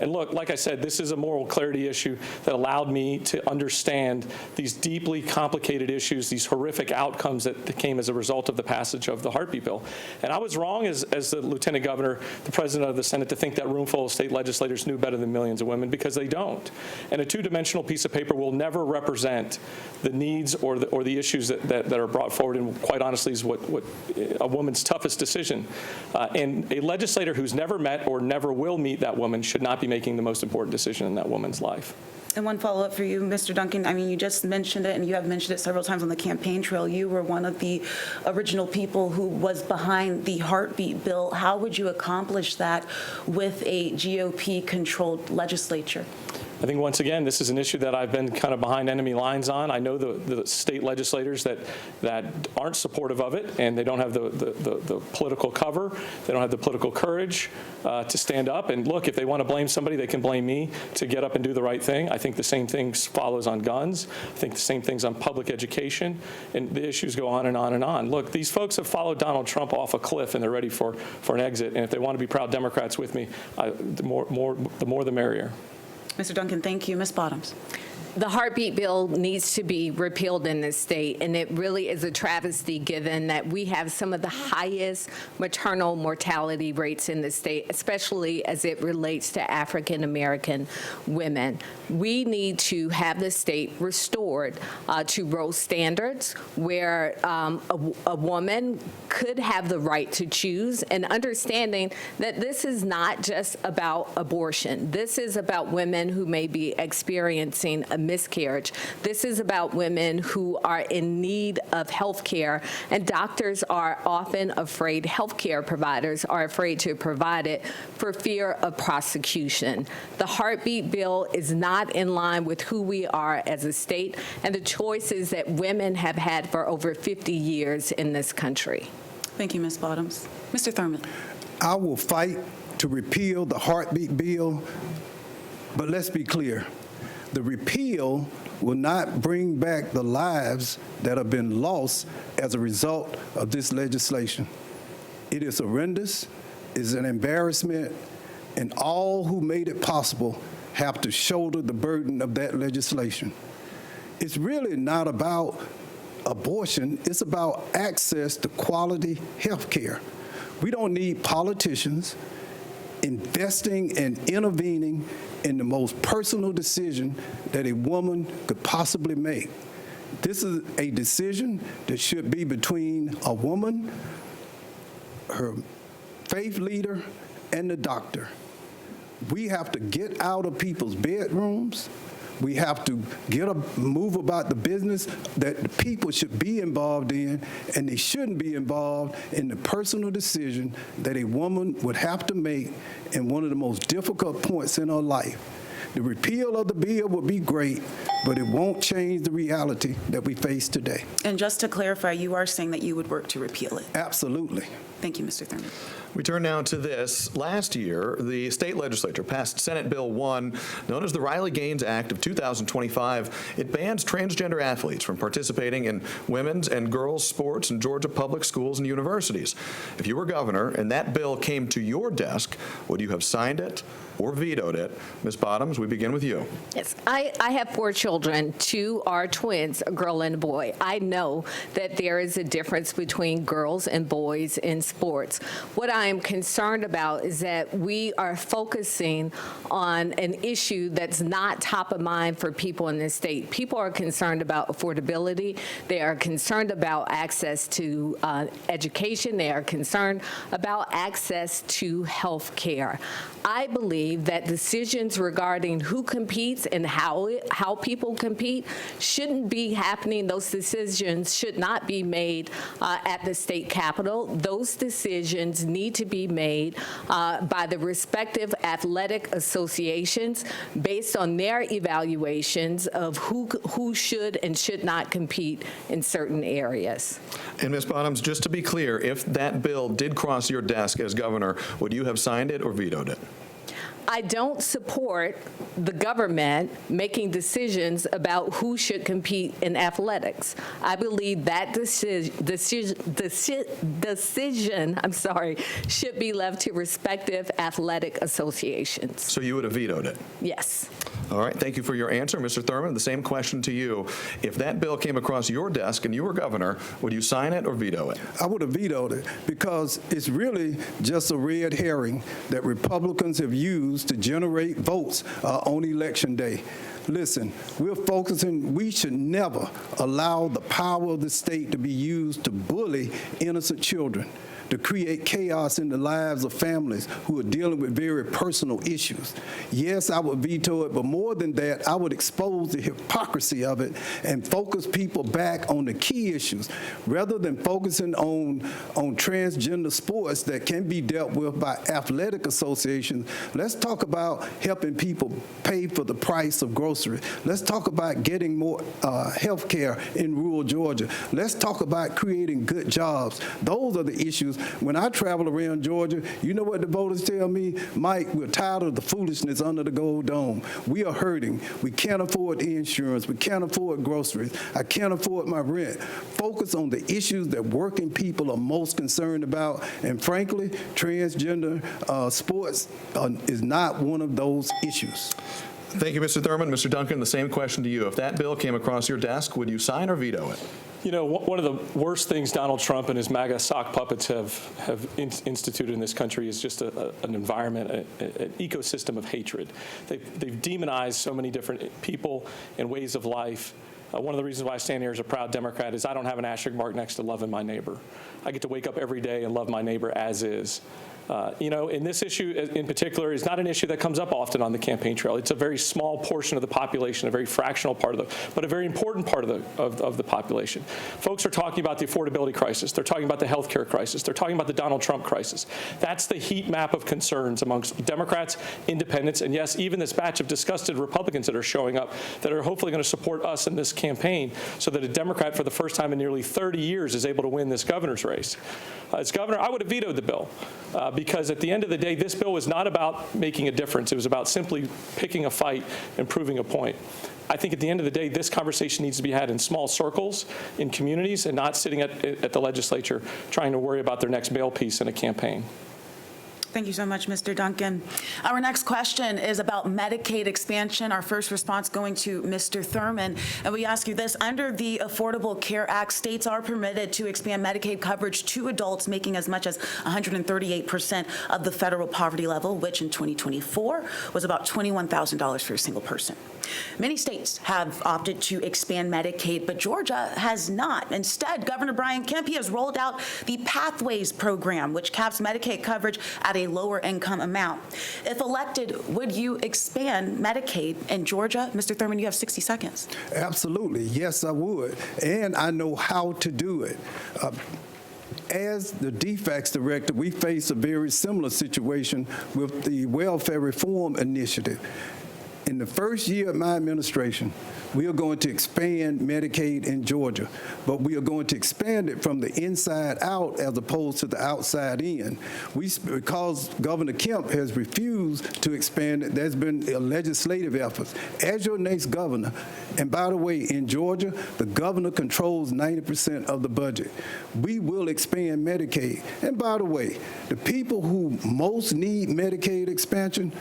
And look, like I said, this is a moral clarity issue that allowed me to understand these deeply complicated issues, these horrific outcomes that came as a result of the passage of the heartbeat bill. And I was wrong as the lieutenant governor, the president of the Senate, to think that room full of state legislators knew better than millions of women, because they don't. And a two-dimensional piece of paper will never represent the needs or the issues that are brought forward, and quite honestly is what a woman's toughest decision. And a legislator who's never met or never will meet that woman should not be making the most important decision in that woman's life. And one follow-up for you, Mr. Duncan. I mean, you just mentioned it, and you have mentioned it several times on the campaign trail. You were one of the original people who was behind the heartbeat bill. How would you accomplish that with a GOP-controlled legislature? I think, once again, this is an issue that I've been kind of behind enemy lines on. I know the state legislators that aren't supportive of it, and they don't have the political cover. They don't have the political courage to stand up. And look, if they want to blame somebody, they can blame me to get up and do the right thing. I think the same thing follows on guns. I think the same thing's on public education. And the issues go on and on and on. Look, these folks have followed Donald Trump off a cliff, and they're ready for an exit. And if they want to be proud Democrats with me, the more the merrier. Mr. Duncan, thank you. Ms. Bottoms. The heartbeat bill needs to be repealed in this state, and it really is a travesty given that we have some of the highest maternal mortality rates in the state, especially as it relates to African American women. We need to have the state restored to Roe standards, where a woman could have the right to choose, and understanding that this is not just about abortion. This is about women who may be experiencing a miscarriage. This is about women who are in need of health care, and doctors are often afraid, health care providers are afraid to provide it for fear of prosecution. The heartbeat bill is not in line with who we are as a state and the choices that women have had for over 50 years in this country. Thank you, Ms. Bottoms. Mr. Thurmond. I will fight to repeal the heartbeat bill, but let's be clear. The repeal will not bring back the lives that have been lost as a result of this legislation. It is horrendous, it's an embarrassment, and all who made it possible have to shoulder the burden of that legislation. It's really not about abortion, it's about access to quality health care. We don't need politicians investing and intervening in the most personal decision that a woman could possibly make. This is a decision that should be between a woman, her faith leader, and the doctor. We have to get out of people's bedrooms. We have to move about the business that the people should be involved in, and they shouldn't be involved in the personal decision that a woman would have to make in one of the most difficult points in her life. The repeal of the bill would be great, but it won't change the reality that we face today. And just to clarify, you are saying that you would work to repeal it? Absolutely. Thank you, Mr. Thurmond. We turn now to this. Last year, the state legislature passed Senate Bill 1, known as the Riley-Gaines Act of 2025. It bans transgender athletes from participating in women's and girls' sports in Georgia public schools and universities. If you were governor and that bill came to your desk, would you have signed it or vetoed it? Ms. Bottoms, we begin with you. Yes, I have 4 children. 2 are twins, a girl and a boy. I know that there is a difference between girls and boys in sports. What I am concerned about is that we are focusing on an issue that's not top of mind for people in this state. People are concerned about affordability. They are concerned about access to education. They are concerned about access to health care. I believe that decisions regarding who competes and how people compete shouldn't be happening. Those decisions should not be made at the state capitol. Those decisions need to be made by the respective athletic associations based on their evaluations of who should and should not compete in certain areas. And Ms. Bottoms, just to be clear, if that bill did cross your desk as governor, would you have signed it or vetoed it? I don't support the government making decisions about who should compete in athletics. I believe that decision should be left to respective athletic associations. So you would have vetoed it? Yes. All right, thank you for your answer. Mr. Thurmond, the same question to you. If that bill came across your desk and you were governor, would you sign it or veto it? I would have vetoed it because it's really just a red herring that Republicans have used to generate votes on Election Day. Listen, we should never allow the power of the state to be used to bully innocent children, to create chaos in the lives of families who are dealing with very personal issues. Yes, I would veto it, but more than that, I would expose the hypocrisy of it and focus people back on the key issues. Rather than focusing on transgender sports that can be dealt with by athletic associations, let's talk about helping people pay for the price of groceries. Let's talk about getting more health care in rural Georgia. Let's talk about creating good jobs. Those are the issues. When I travel around Georgia, you know what the voters tell me? Mike, we're tired of the foolishness under the gold dome. We are hurting. We can't afford insurance. We can't afford groceries. I can't afford my rent. Focus on the issues that working people are most concerned about. And frankly, transgender sports is not one of those issues. Thank you, Mr. Thurmond. Mr. Duncan, the same question to you. If that bill came across your desk, would you sign or veto it? You know, one of the worst things Donald Trump and his MAGA sock puppets have instituted in this country is just an environment, an ecosystem of hatred. They've demonized so many different people and ways of life. One of the reasons why I stand here as a proud Democrat is I don't have an asterisk mark next to loving my neighbor. I get to wake up every day and love my neighbor as is. You know, and this issue in particular is not an issue that comes up often on the campaign trail. It's a very small portion of the population, a very fractional part but a very important part of the population. Folks are talking about the affordability crisis. They're talking about the health care crisis. They're talking about the Donald Trump crisis. That's the heat map of concerns amongst Democrats, independents, and yes, even this batch of disgusted Republicans that are showing up that are hopefully going to support us in this campaign so that a Democrat for the first time in nearly 30 years is able to win this governor's race. As governor, I would have vetoed the bill because at the end of the day, this bill was not about making a difference. It was about simply picking a fight and proving a point. I think at the end of the day, this conversation needs to be had in small circles, in communities, and not sitting at the legislature trying to worry about their next mail piece in a campaign. Thank you so much, Mr. Duncan. Our next question is about Medicaid expansion. Our first response going to Mr. Thurmond. And we ask you this: under the Affordable Care Act, states are permitted to expand Medicaid coverage to adults making as much as 138% of the federal poverty level, which in 2024 was about $21,000 for a single person. Many states have opted to expand Medicaid, but Georgia has not. Instead, Governor Brian Kemp has rolled out the Pathways program, which caps Medicaid coverage at a lower income amount. If elected, would you expand Medicaid in Georgia? Mr. Thurmond, you have 60 seconds. Absolutely. Yes, I would. And I know how to do it. As the DFACS director, we face a very similar situation with the Welfare Reform Initiative. In the first year of my administration, we are going to expand Medicaid in Georgia, but we are going to expand it from the inside out as opposed to the outside in. Because Governor Kemp has refused to expand it, there's been a legislative effort. As your next governor, and by the way, in Georgia, the governor controls 90% of the budget. We will expand Medicaid. And by the way, the people who most need Medicaid expansion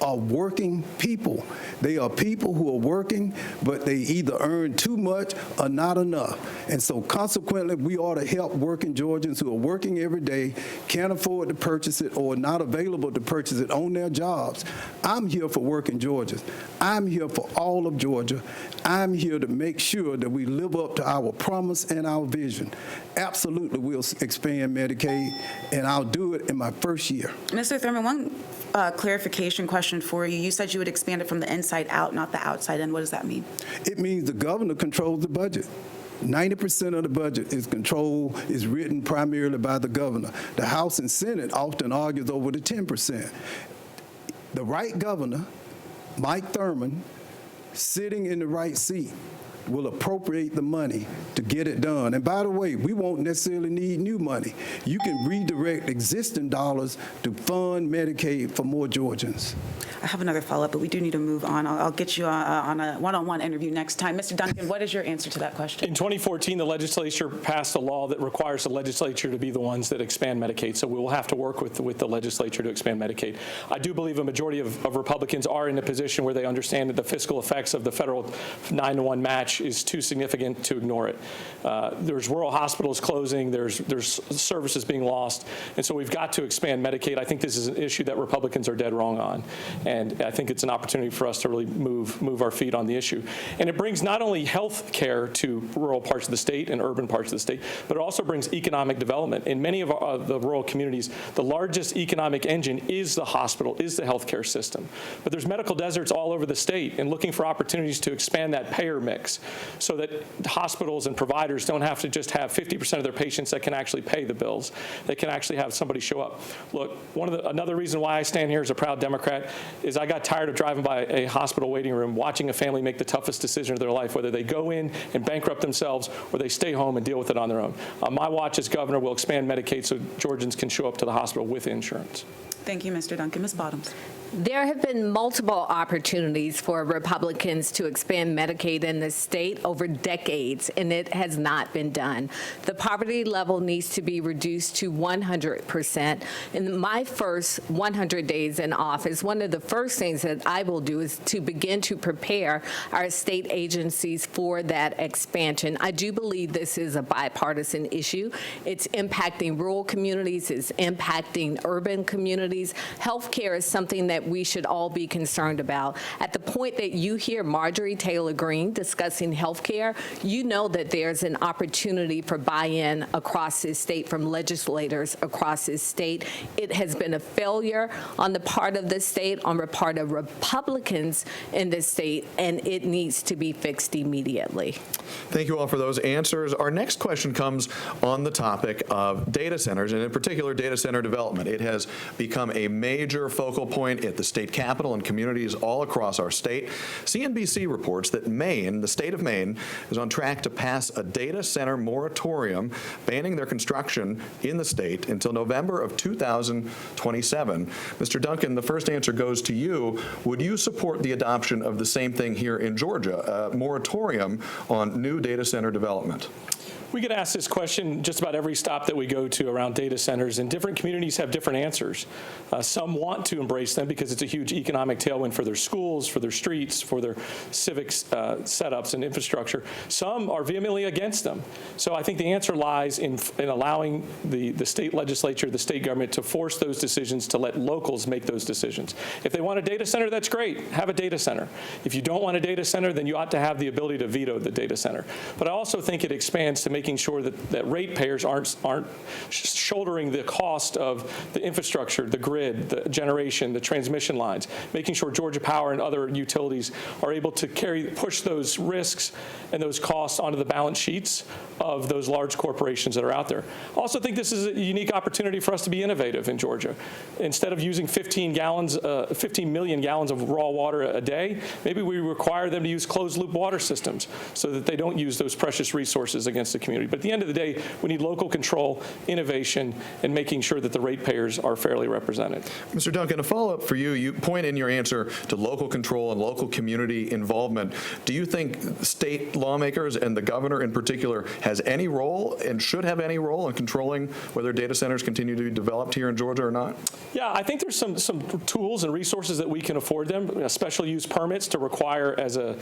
are working people. They are people who are working, but they either earn too much or not enough. And so consequently, we ought to help working Georgians who are working every day, can't afford to purchase it or not available to purchase it on their jobs. I'm here for working Georgians. I'm here for all of Georgia. I'm here to make sure that we live up to our promise and our vision. Absolutely, we'll expand Medicaid, and I'll do it in my first year. Mr. Thurmond, one clarification question for you. You said you would expand it from the inside out, not the outside in. What does that mean? It means the governor controls the budget. 90% of the budget is written primarily by the governor. The House and Senate often argues over the 10%. The right governor, Mike Thurmond, sitting in the right seat, will appropriate the money to get it done. And by the way, we won't necessarily need new money. You can redirect existing dollars to fund Medicaid for more Georgians. I have another follow-up, but we do need to move on. I'll get you on a one-on-one interview next time. Mr. Duncan, what is your answer to that question? In 2014, the legislature passed a law that requires the legislature to be the ones that expand Medicaid, so we will have to work with the legislature to expand Medicaid. I do believe a majority of Republicans are in a position where they understand that the fiscal effects of the federal 9-to-1 match is too significant to ignore it. There's rural hospitals closing, there's services being lost, and so we've got to expand Medicaid. I think this is an issue that Republicans are dead wrong on, and I think it's an opportunity for us to really move our feet on the issue. And it brings not only health care to rural parts of the state and urban parts of the state, but it also brings economic development. In many of the rural communities, the largest economic engine is the hospital, is the healthcare system. But there's medical deserts all over the state, and looking for opportunities to expand that payer mix, so that hospitals and providers don't have to just have 50% of their patients that can actually pay the bills. They can actually have somebody show up. Look, another reason why I stand here as a proud Democrat is I got tired of driving by a hospital waiting room, watching a family make the toughest decision of their life, whether they go in and bankrupt themselves or they stay home and deal with it on their own. My watch as governor will expand Medicaid so Georgians can show up to the hospital with insurance. Thank you, Mr. Duncan. Ms. Bottoms. There have been multiple opportunities for Republicans to expand Medicaid in the state over decades, and it has not been done. The poverty level needs to be reduced to 100%. In my first 100 days in office, one of the first things that I will do is to begin to prepare our state agencies for that expansion. I do believe this is a bipartisan issue. It's impacting rural communities. It's impacting urban communities. Healthcare is something that we should all be concerned about. At the point that you hear Marjorie Taylor Greene discussing health care, you know that there's an opportunity for buy-in across this state from legislators across this state. It has been a failure on the part of the state, on the part of Republicans in this state, and it needs to be fixed immediately. Thank you all for those answers. Our next question comes on the topic of data centers, and in particular data center development. It has become a major focal point at the state capitol and communities all across our state. CNBC reports that Maine, the state of Maine, is on track to pass a data center moratorium banning their construction in the state until November of 2027. Mr. Duncan, the first answer goes to you. Would you support the adoption of the same thing here in Georgia, a moratorium on new data center development? We get asked this question just about every stop that we go to around data centers, and different communities have different answers. Some want to embrace them because it's a huge economic tailwind for their schools, for their streets, for their civic setups and infrastructure. Some are vehemently against them. So I think the answer lies in allowing the state legislature, the state government, to force those decisions, to let locals make those decisions. If they want a data center, that's great. Have a data center. If you don't want a data center, then you ought to have the ability to veto the data center. But I also think it expands to make making sure that ratepayers aren't shouldering the cost of the infrastructure, the grid, the generation, the transmission lines, making sure Georgia Power and other utilities are able to push those risks and those costs onto the balance sheets of those large corporations that are out there. I also think this is a unique opportunity for us to be innovative in Georgia. Instead of using 15 million gallons of raw water a day, maybe we require them to use closed-loop water systems so that they don't use those precious resources against the community. But at the end of the day, we need local control, innovation, and making sure that the ratepayers are fairly represented. Mr. Duncan, a follow-up for you. You point in your answer to local control and local community involvement. Do you think state lawmakers and the governor in particular has any role and should have any role in controlling whether data centers continue to be developed here in Georgia or not? Yeah, I think there's some tools and resources that we can afford them, special use permits to require as a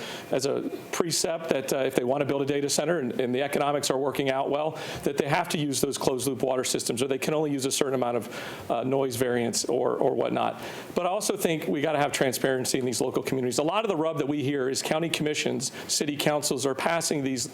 precept that if they want to build a data center and the economics are working out well, that they have to use those closed-loop water systems, or they can only use a certain amount of noise variance or whatnot. But I also think we got to have transparency in these local communities. A lot of the rub that we hear is county commissions, city councils are passing these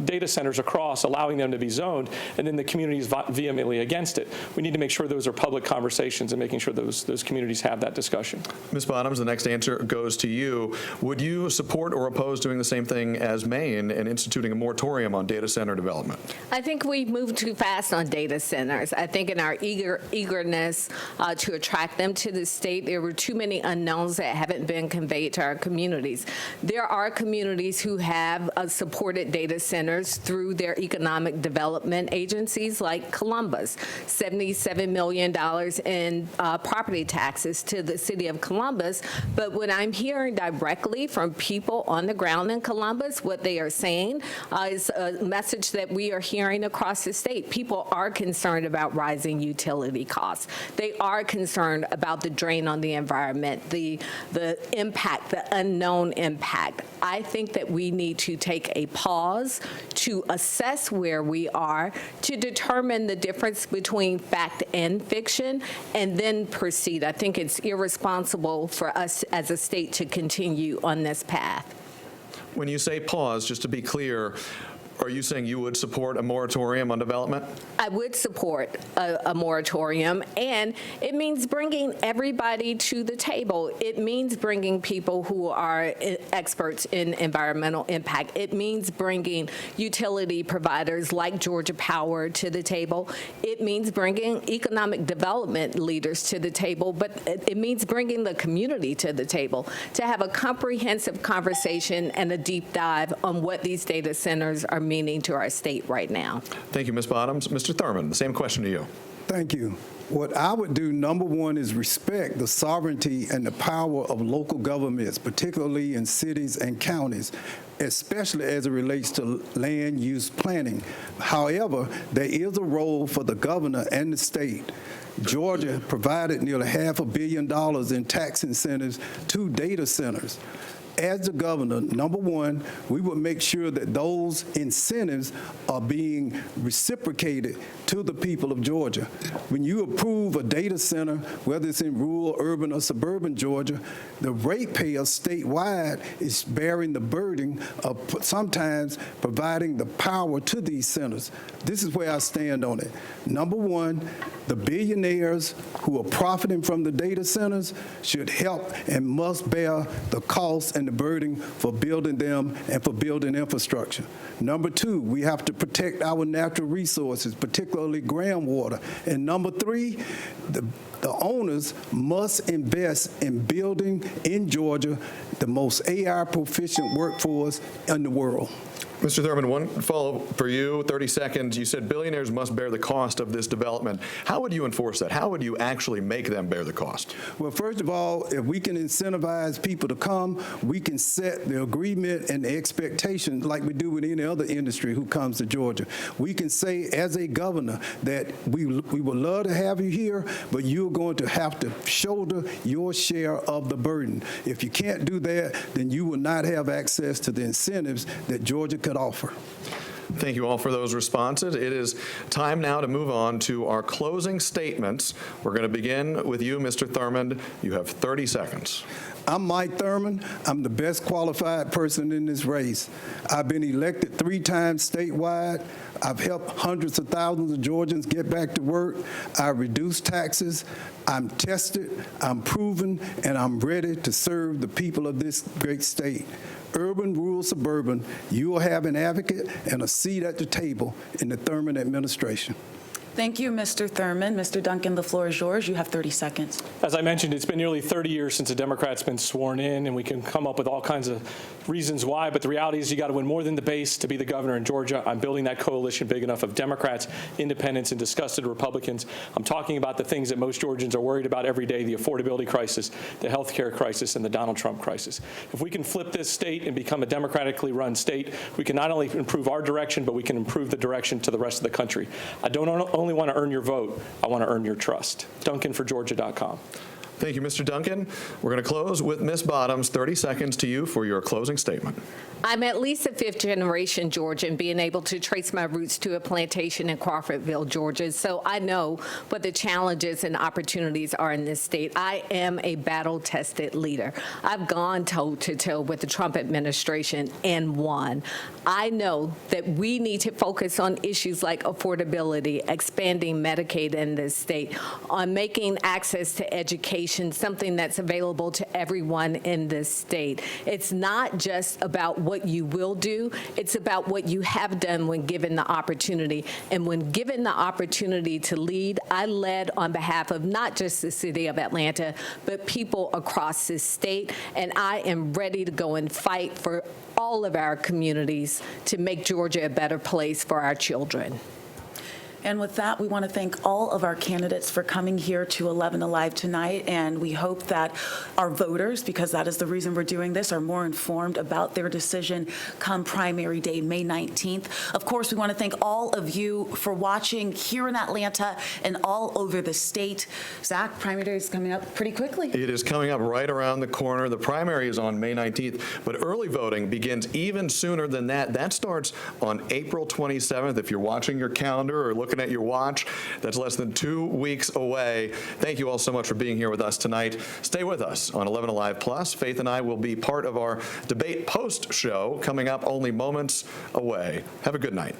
data centers across, allowing them to be zoned, and then the community is vehemently against it. We need to make sure those are public conversations and making sure those communities have that discussion. Ms. Bottoms, the next answer goes to you. Would you support or oppose doing the same thing as Maine and instituting a moratorium on data center development? I think we moved too fast on data centers. I think in our eagerness to attract them to the state, there were too many unknowns that haven't been conveyed to our communities. There are communities who have supported data centers through their economic development agencies like Columbus, $77 million in property taxes to the city of Columbus. But when I'm hearing directly from people on the ground in Columbus, what they are saying is a message that we are hearing across the state. People are concerned about rising utility costs. They are concerned about the drain on the environment, the impact, the unknown impact. I think that we need to take a pause to assess where we are, to determine the difference between fact and fiction, and then proceed. I think it's irresponsible for us as a state to continue on this path. When you say pause, just to be clear, are you saying you would support a moratorium on development? I would support a moratorium, and it means bringing everybody to the table. It means bringing people who are experts in environmental impact. It means bringing utility providers like Georgia Power to the table. It means bringing economic development leaders to the table, but it means bringing the community to the table to have a comprehensive conversation and a deep dive on what these data centers are meaning to our state right now. Thank you, Ms. Bottoms. Mr. Thurmond, the same question to you. Thank you. What I would do, number one, is respect the sovereignty and the power of local governments, particularly in cities and counties, especially as it relates to land use planning. However, there is a role for the governor and the state. Georgia provided nearly $500 million in tax incentives to data centers. As the governor, number one, we would make sure that those incentives are being reciprocated to the people of Georgia. When you approve a data center, whether it's in rural, urban, or suburban Georgia, the ratepayer statewide is bearing the burden of sometimes providing the power to these centers. This is where I stand on it. Number one, the billionaires who are profiting from the data centers should help and must bear the cost and the burden for building them and for building infrastructure. Number two, we have to protect our natural resources, particularly groundwater. And number three, the owners must invest in building in Georgia the most AI proficient workforce in the world. Mr. Thurmond, one follow-up for you, 30 seconds. You said billionaires must bear the cost of this development. How would you enforce that? How would you actually make them bear the cost? Well, first of all, if we can incentivize people to come, we can set the agreement and the expectation like we do with any other industry who comes to Georgia. We can say as a governor that we would love to have you here, but you're going to have to shoulder your share of the burden. If you can't do that, then you will not have access to the incentives that Georgia could offer. Thank you all for those responses. It is time now to move on to our closing statements. We're going to begin with you, Mr. Thurmond. You have 30 seconds. I'm Mike Thurmond. I'm the best qualified person in this race. I've been elected 3 times statewide. I've helped hundreds of thousands of Georgians get back to work. I've reduced taxes. I'm tested, I'm proven, and I'm ready to serve the people of this great state. Urban, rural, suburban, you will have an advocate and a seat at the table in the Thurmond administration. Thank you, Mr. Thurmond. Mr. Duncan, the floor is yours. You have 30 seconds. As I mentioned, it's been nearly 30 years since a Democrat's been sworn in, and we can come up with all kinds of reasons why, but the reality is you got to win more than the base to be the governor in Georgia. I'm building that coalition big enough of Democrats, independents, and disgusted Republicans. I'm talking about the things that most Georgians are worried about every day, the affordability crisis, the health care crisis, and the Donald Trump crisis. If we can flip this state and become a democratically run state, we can not only improve our direction, but we can improve the direction to the rest of the country. I don't only want to earn your vote, I want to earn your trust. DuncanForGeorgia.com. Thank you, Mr. Duncan. We're going to close with Ms. Bottoms. 30 seconds to you for your closing statement. I'm at least a 5th-generation Georgian, being able to trace my roots to a plantation in Crawfordville, Georgia. So I know what the challenges and opportunities are in this state. I am a battle-tested leader. I've gone toe-to-toe with the Trump administration and won. I know that we need to focus on issues like affordability, expanding Medicaid in this state, on making access to education something that's available to everyone in this state. It's not just about what you will do, it's about what you have done when given the opportunity. And when given the opportunity to lead, I led on behalf of not just the city of Atlanta, but people across this state. And I am ready to go and fight for all of our communities to make Georgia a better place for our children. And with that, we want to thank all of our candidates for coming here to 11Alive tonight, and we hope that our voters, because that is the reason we're doing this, are more informed about their decision come primary day, May 19th. Of course, we want to thank all of you for watching here in Atlanta and all over the state. Zach, primary day is coming up pretty quickly. It is coming up right around the corner. The primary is on May 19th, but early voting begins even sooner than that. That starts on April 27th. If you're watching your calendar or looking at your watch, that's less than 2 weeks away. Thank you all so much for being here with us tonight. Stay with us on 11Alive Plus. Faith and I will be part of our debate post show coming up only moments away. Have a good night.